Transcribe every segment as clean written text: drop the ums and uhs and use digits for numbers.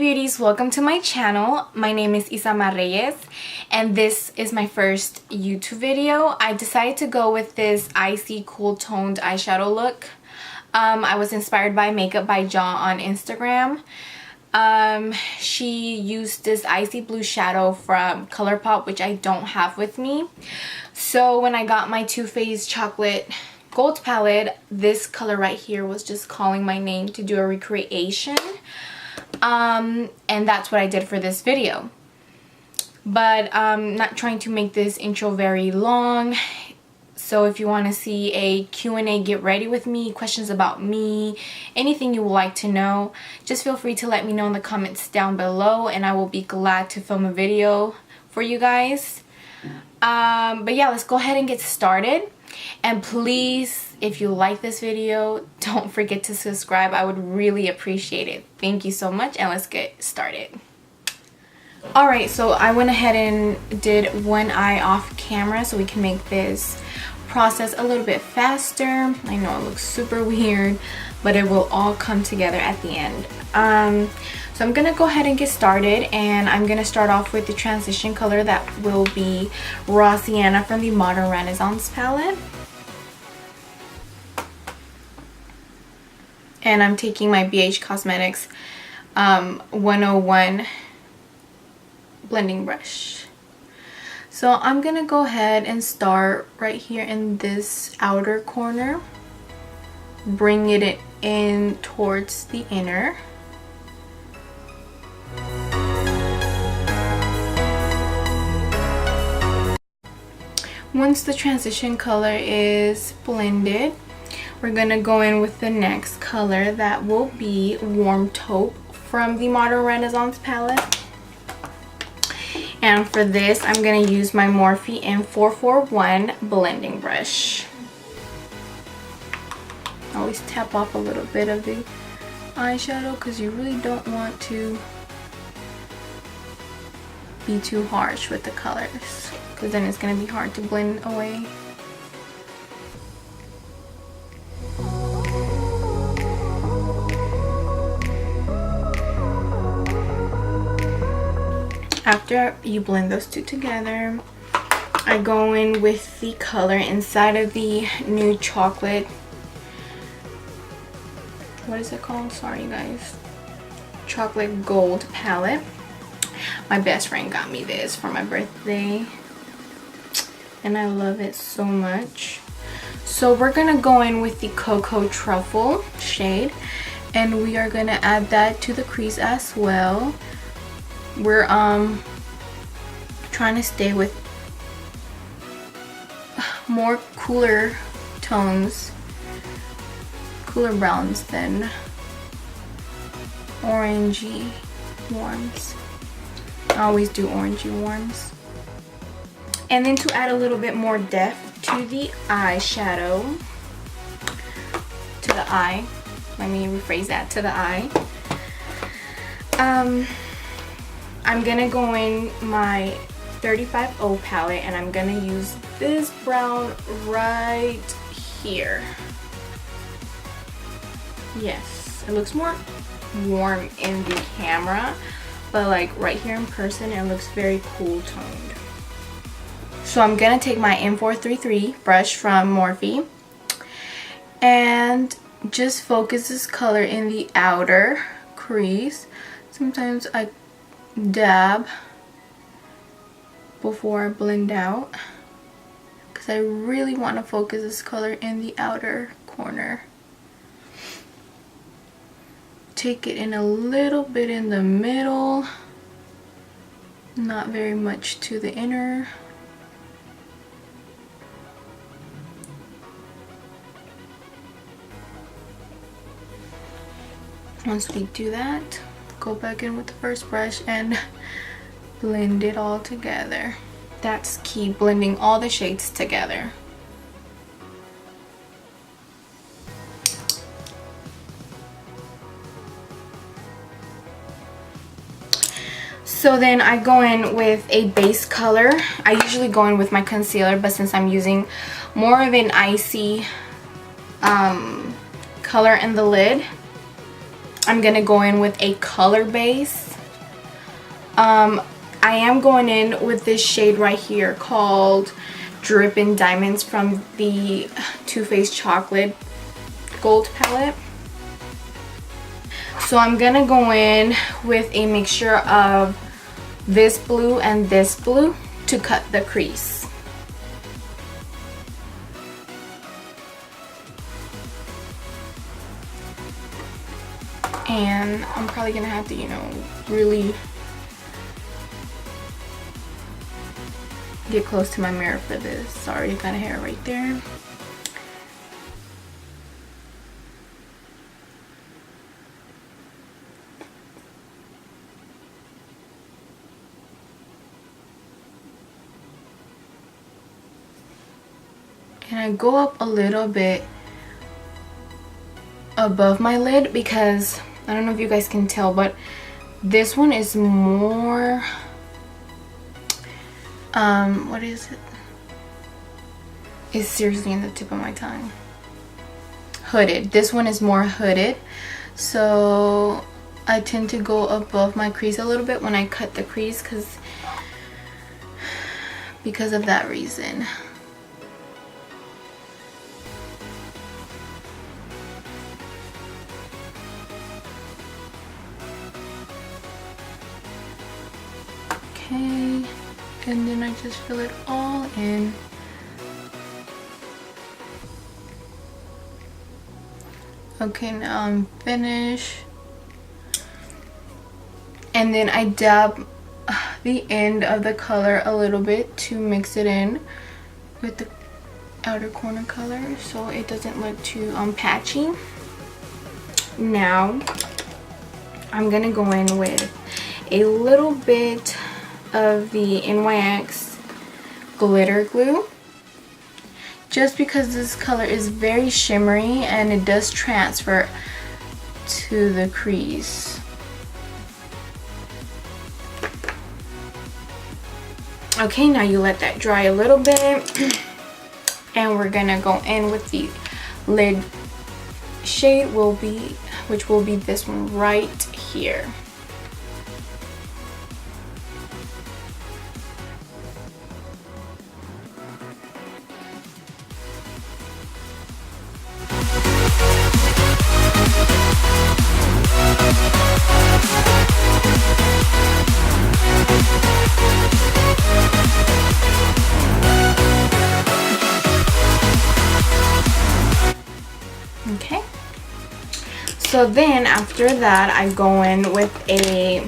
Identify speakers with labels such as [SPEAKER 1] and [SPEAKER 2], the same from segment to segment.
[SPEAKER 1] beauties, welcome to my channel. My name is Isamarbeaute and this is my first YouTube video. I decided to go with this icy cool toned eyeshadow look. I was inspired by Makeup by Jaw on Instagram. She used this icy blue shadow from ColourPop, which I don't have with me. So when I got my Too Faced chocolate gold palette, this color right here was just calling my name to do a recreation. And that's what I did for this video. But I'm not trying to make this intro very long. So if you want to see a Q&A, get ready with me, questions about me, anything you would like to know, just feel free to let me know in the comments down below and I will be glad to film a video for you guys. But yeah, let's go ahead and get started. And please, if you like this video, don't forget to subscribe. I would really appreciate it. Thank you so much, and let's get started. Alright, so I went ahead and did one eye off camera so we can make this process a little bit faster. I know it looks super weird, but it will all come together at the end. So I'm gonna go ahead and get started, and I'm gonna start off with the transition color that will be Raw Sienna from the Modern Renaissance palette. And I'm taking my BH Cosmetics 101 blending brush. So I'm gonna go ahead and start right here in this outer corner, bring it in towards the inner. Once the transition color is blended, we're gonna go in with the next color that will be Warm Taupe from the Modern Renaissance palette. And for this, I'm gonna use my Morphe M441 blending brush. Always tap off a little bit of the eyeshadow because you really don't want to be too harsh with the colors, because then it's going to be hard to blend away. After you blend those two together, I go in with the color inside of the new chocolate, what is it called? Sorry guys. Chocolate Gold palette. My best friend got me this for my birthday and I love it so much. So we're gonna go in with the Cocoa Truffle shade and we are gonna add that to the crease as well. We're trying to stay with more cooler tones, cooler browns than orangey warms. I always do orangey warms. And then to add a little bit more depth to the eyeshadow, to the eye, let me rephrase that, to the eye, I'm gonna go in my 35O palette and I'm gonna use this brown right here. Yes, it looks more warm in the camera, but like right here in person it looks very cool toned. So I'm gonna take my M433 brush from Morphe and just focus this color in the outer crease. Sometimes I dab before I blend out because I really want to focus this color in the outer corner. Take it in a little bit in the middle, not very much to the inner. Once we do that, go back in with the first brush and blend it all together. That's key, blending all the shades together. So then I go in with a base color. I usually go in with my concealer, but since I'm using more of an icy color in the lid, I'm gonna go in with a color base I am going in with this shade right here called Drippin' Diamonds from the Too Faced Chocolate Gold Palette. So I'm gonna go in with a mixture of this blue and this blue to cut the crease. And I'm probably gonna have to, you know, really get close to my mirror for this. Sorry, got a hair right there. And I go up a little bit above my lid because I don't know if you guys can tell, but this one is more what is it? It's seriously in the tip of my tongue. Hooded. This one is more hooded, so I tend to go above my crease a little bit when I cut the crease because of that reason. Okay, and then I just fill it all in. Okay, now I'm finished. And then I dab the end of the color a little bit to mix it in with the outer corner color so it doesn't look too patchy. Now I'm gonna go in with a little bit of the NYX glitter glue, just because this color is very shimmery and it does transfer to the crease. Okay, now you let that dry a little bit and we're gonna go in with the lid shade which will be this one right here. Okay, so then after that I go in with a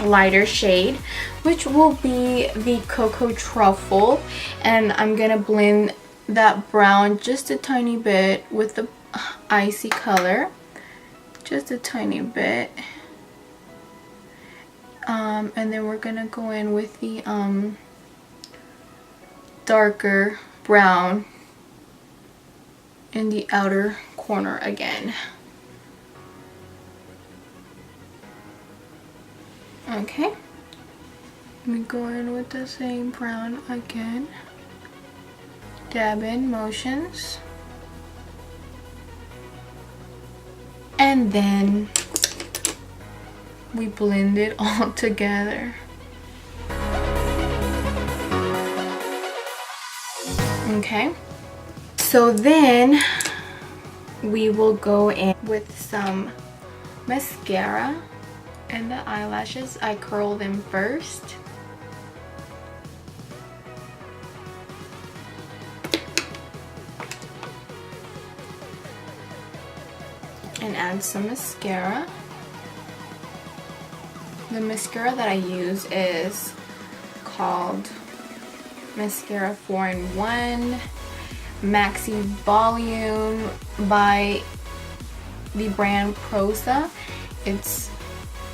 [SPEAKER 1] lighter shade, which will be the Cocoa Truffle, and I'm gonna blend that brown just a tiny bit with the icy color, just a tiny bit, and then we're gonna go in with the darker brown in the outer corner again. Okay, we go in with the same brown again, dab in motions, and then we blend it all together. Okay, so then we will go in with some mascara and the eyelashes. I curl them first. And add some mascara. The mascara that I use is called Mascara 4-in-1 Maxi Volume by the brand Prosa. It's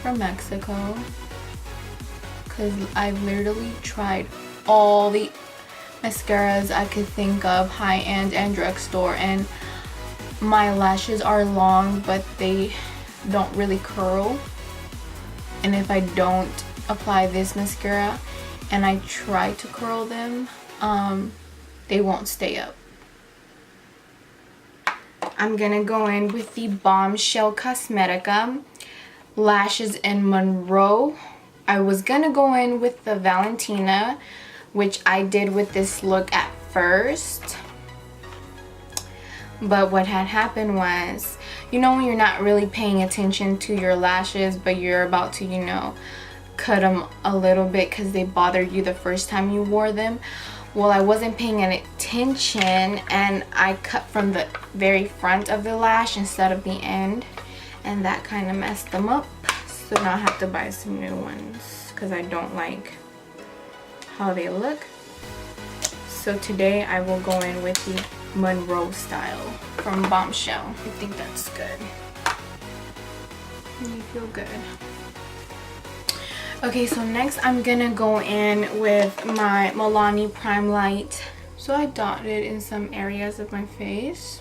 [SPEAKER 1] from Mexico because I've literally tried all the mascaras I could think of, high-end and drugstore, and my lashes are long but they don't really curl, and if I don't apply this mascara and I try to curl them, they won't stay up. I'm gonna go in with the Bombshell Cosmetica Lashes in Monroe I was gonna go in with the Valentina, which I did with this look at first. But what had happened was, you know when you're not really paying attention to your lashes, but you're about to, you know, cut them a little bit because they bothered you the first time you wore them? Well, I wasn't paying any attention and I cut from the very front of the lash instead of the end, and that kind of messed them up. So now I have to buy some new ones because I don't like how they look. So today I will go in with the Monroe style from Bombshell. I think that's good. You feel good. Okay, so next I'm gonna go in with my Milani Prime Light. So I dotted in some areas of my face.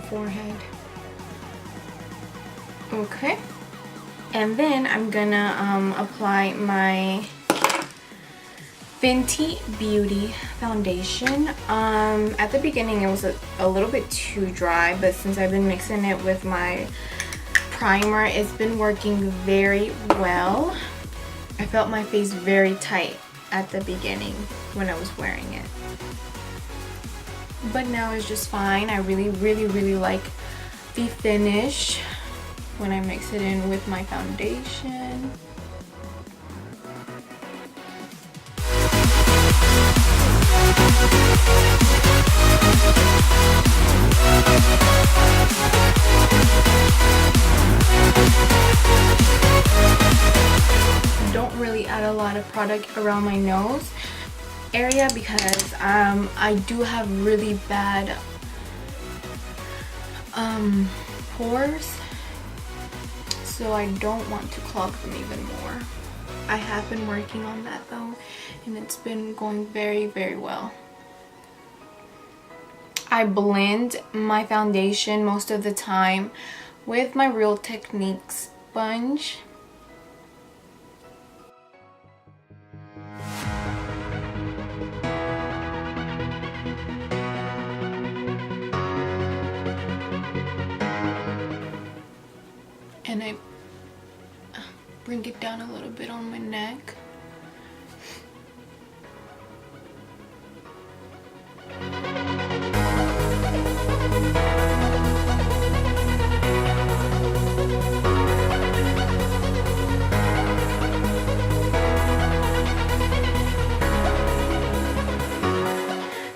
[SPEAKER 1] Forehead. Okay, and then I'm gonna apply my Fenty Beauty foundation. At the beginning it was a little bit too dry, but since I've been mixing it with my primer, it's been working very well. I felt my face very tight at the beginning when I was wearing it, but now it's just fine. I really like the finish when I mix it in with my foundation. Don't really add a lot of product around my nose area because I do have really bad pores, so I don't want to clog them even more. I have been working on that though, and it's been going very well. I blend my foundation most of the time with my Real Technique sponge. And I bring it down a little bit on my neck.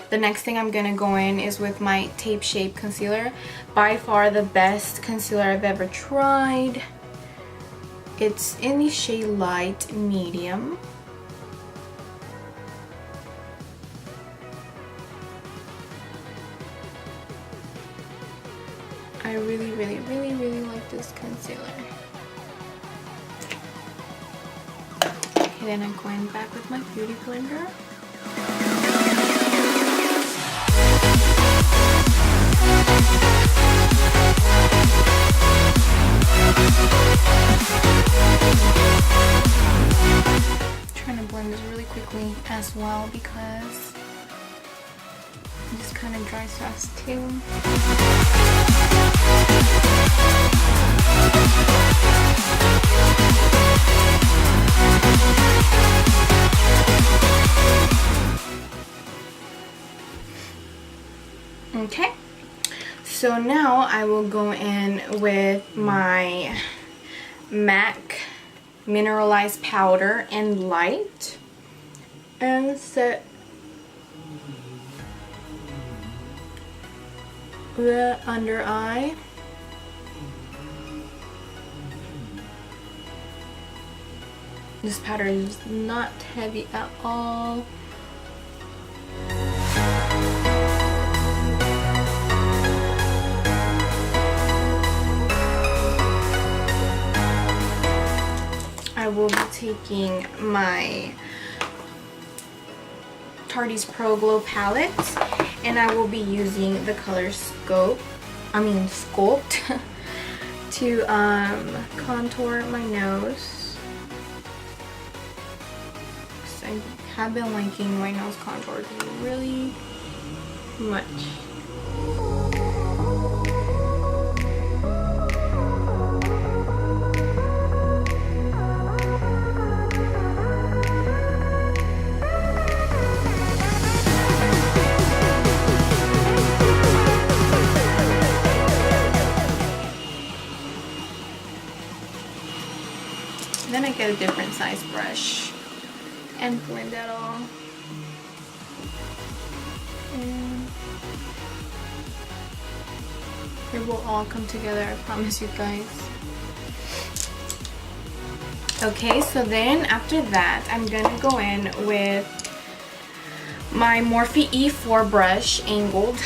[SPEAKER 1] The next thing I'm gonna go in is with my Tape Shape concealer. By far the best concealer I've ever tried. It's in the shade Light Medium. I really like this concealer. Okay, then I'm going back with my Beauty Blender. Trying to blend this really quickly as well because this kind of dries fast too. Okay, so now I will go in with my MAC Mineralized Powder and Light and set the under eye. This powder is not heavy at all. I will be taking my Tarte's Pro Glow palette and I will be using the color Sculpt to contour my nose. I have been liking White Nose Contour really much. Then I get a different size brush and blend that all. And it will all come together, I promise you guys. Okay, so then after that, I'm gonna go in with my Morphe E4 brush, angled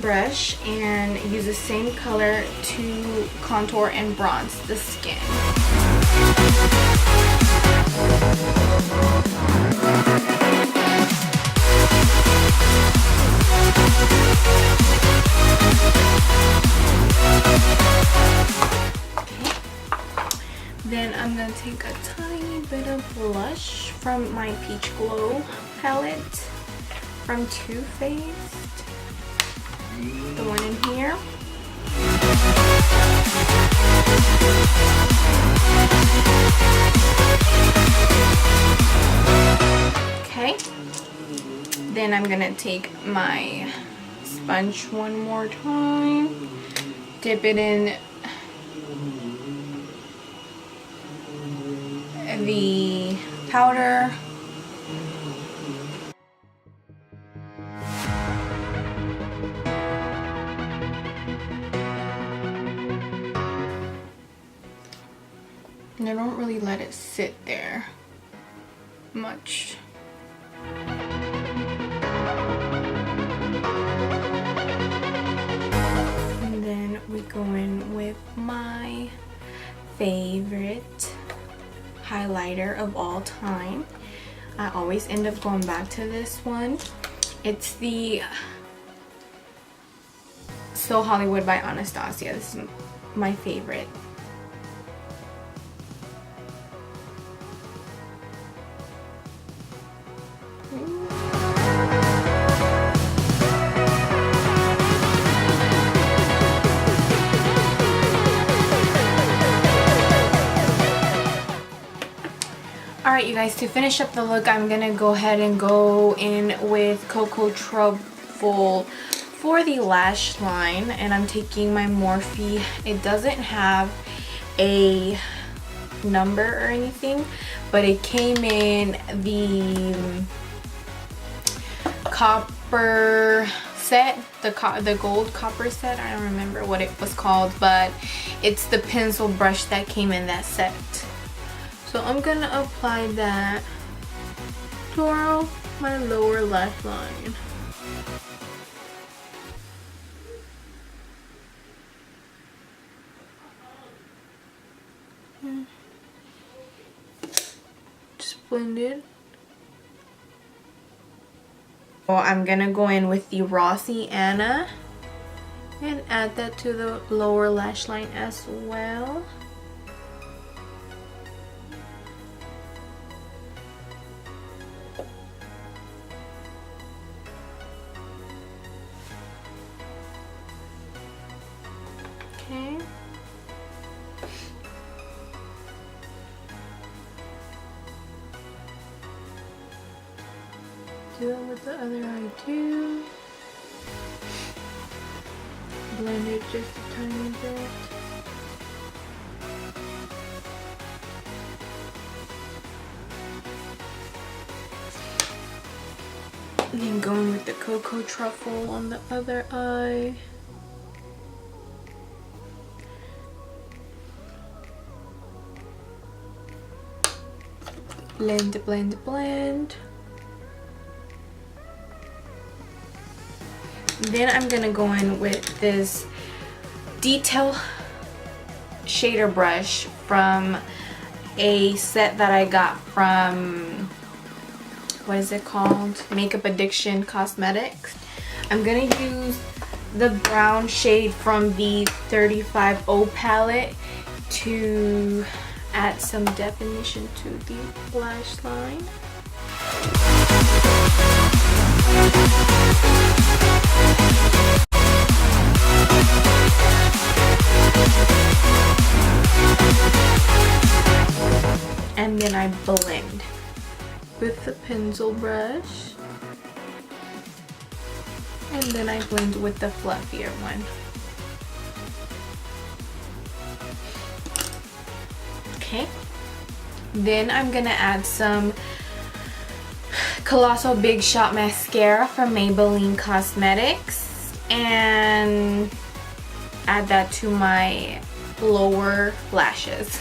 [SPEAKER 1] brush, and use the same color to contour and bronze the skin. Then I'm going to take a tiny bit of blush from my Peach Glow palette from Too Faced, the one in here. Okay, then I'm going to take my sponge one more time, dip it in the powder, and I don't really let it sit there much. And then we go in with my favorite highlighter of all time. I always end up going back to this one. It's the So Hollywood by Anastasia. This is my favorite. Alright you guys, to finish up the look, I'm gonna go ahead and go in with Cocoa Truffle for the lash line, and I'm taking my Morphe. It doesn't have a number or anything, but it came in the copper set, the gold copper set. I don't remember what it was called, but it's the pencil brush that came in that set. So I'm gonna apply that to my lower lash line. Just blend it. Well, I'm gonna go in with the Rossi Anna and add that to the lower lash line as well. Okay. Do it with the other eye too. Blend it just a tiny bit. And then going with the Cocoa Truffle on the other eye. Blend, blend, blend. Then I'm gonna go in with this detail shader brush from a set that I got from, what is it called? Makeup Addiction Cosmetics. I'm gonna use the brown shade from the 35O palette to add some definition to the lash line. And then I blend with the pencil brush. And then I blend with the fluffier one. Okay. Then I'm gonna add some Colossal Big Shot Mascara from Maybelline Cosmetics and add that to my lower lashes.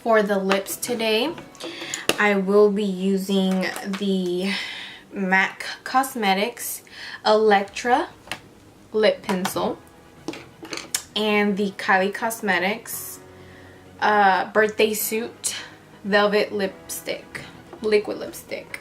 [SPEAKER 1] For the lips today, I will be using the MAC Cosmetics Electra lip pencil and the Kylie Cosmetics Birthday Suit Velvet Lipstick, liquid lipstick.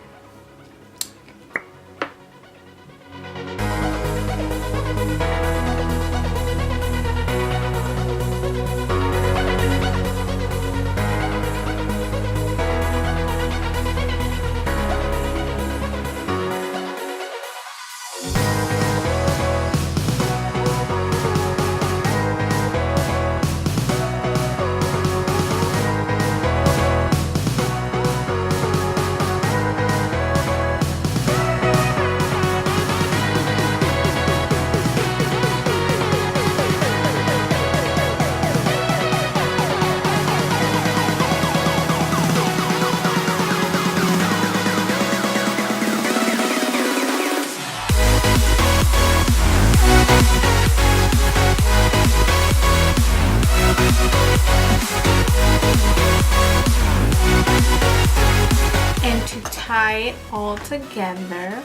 [SPEAKER 1] Tie it all together,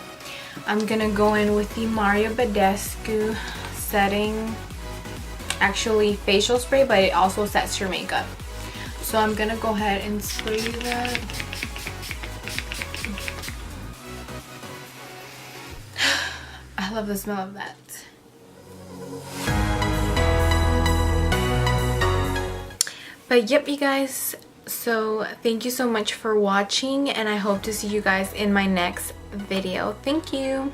[SPEAKER 1] I'm gonna go in with the Mario Badescu setting, actually facial spray, but it also sets your makeup. So I'm gonna go ahead and spray that. I love the smell of that. But yep, you guys, so thank you so much for watching, and I hope to see you guys in my next video. Thank you.